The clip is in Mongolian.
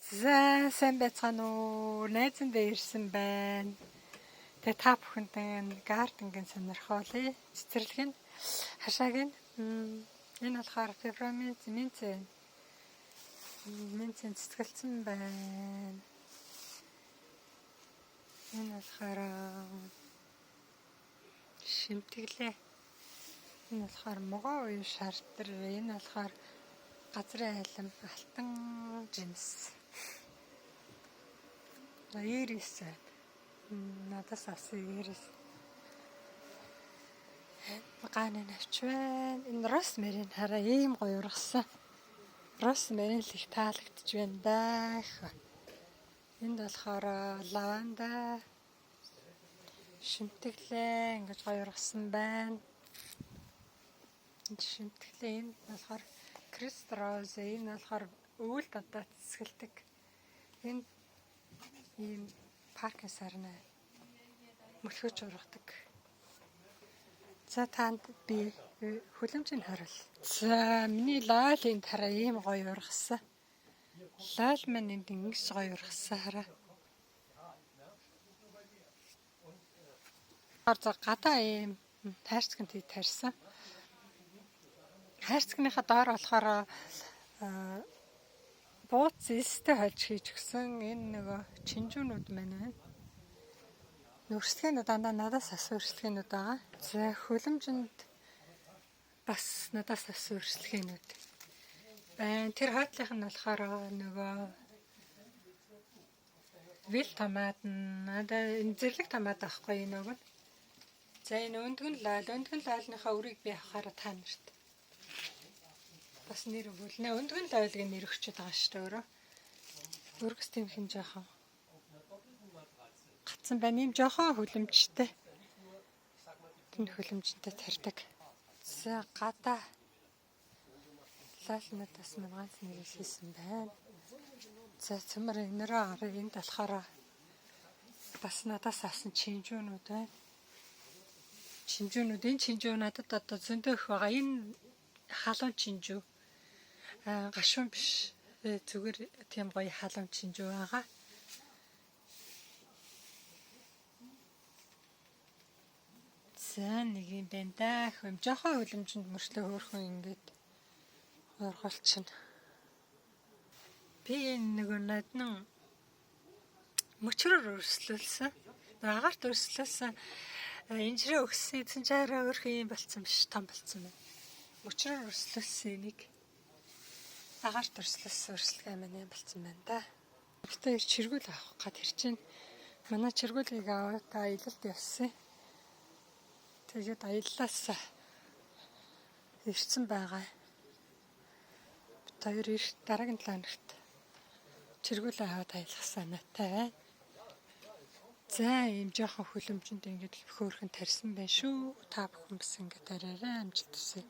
За сайн байцгаана уу? Найзандаа ирсэн байна. Тэгээ та бүхэнд гарденгийн сонирхолтой цэцэрлэг нь хашааг нь энэ болохоор пепперминт минцэн цэцгэлсэн байна. Энэ болохоор шимтгэлээ. Энэ болохоор могоо уу шартар. Энэ болохоор газрын айлам алтан жимс. Ирис надаас авсан ирис. Гааны навч байна. Энэ росмерин хараа ийм гоё ургасан. Росмерин л их таалагдж байна даа. Энд болохоор лаванда шимтгэлээ ингэж гоё ургасан байна. Энд шимтгэлээ энэ болохоор кристроз энэ болохоор өвөл дадаа цэцгэлдэг. Энэ ийм паркын сарна мөлхөж ургадаг. За танд би хүлэмжийг харуул. За миний лал энд хараа ийм гоё ургасан. Лал маань энд ингэж гоё ургасан хараа. За гадаа ийм тайрцагт тарьсан. Хайрцагныхаа доор болохоор бууц эстэй хольж хийж өгсөн энэ нөгөө чинжүүнүүд маань байна. Өрсөлдөөнүүд дандаа надаас асуу өрсөлдөөнүүд байгаа. За хөлөмжөнд бас надаас асуу өрсөлдөөнүүд байна. Тэр хойдлынх нь болохоор нөгөө вил томат надаа энэ зэрлэг томат авахгүй энэ нөгөө. За энэ өндгөн лалныхаа үрийг би авахаараа та нарт бас нэр өгүүлнэ. Өндгөн лайлгийн нэр өгчөд байгаа шүү дээ өөрөө. Өргөс тийм хин жоохон гацсан байна. Ийм жоохон хөлөмжтэй. Энэ хөлөмжтэй тарьдаг. За гадаа лалнуудаас ганц нэрээс хийсэн байна. За цөмөр энэрээ араа энд болохоор бас надаас авсан чинжүүнүүд байна. Энэ чинжүү надад одоо зөндөө их байгаа. Энэ халуун чинжүү. Гашуун биш. Зүгээр тийм гоё халуун чинжүү байгаа. За нэг юм байна да. Жохон хөлөмжөнд мөрчлөө хөөрхөн ингээд ургалчихна. Би нөгөө наднан мөчрөөр өрслүүлсэн. Агаарт өрслүүлсэн. Инжирээ өгсөн эзэн чаараа өөрхөн юм болцсон биш, том болцсон байна. Мөчрөөр өрслүүлсэн энийг агаарт өрслүүлсэн өрсөлдөө маань юм болцсон байна да. Гэтэ чиргүүл авах гад хэр чинь манай чиргүүлийг аваад аялалд явсан. Тэгээд аяллаас ирсэн байгаа. Бид хоёр дараагийн 7 хоногт чиргүүл аваад аялах санаатай байна. За ийм жоохон хөлөмжөнд ингээд хөөрхөн тарьсан байх шүү. Та бүхэн бас ингээд арай амжилт хүсье.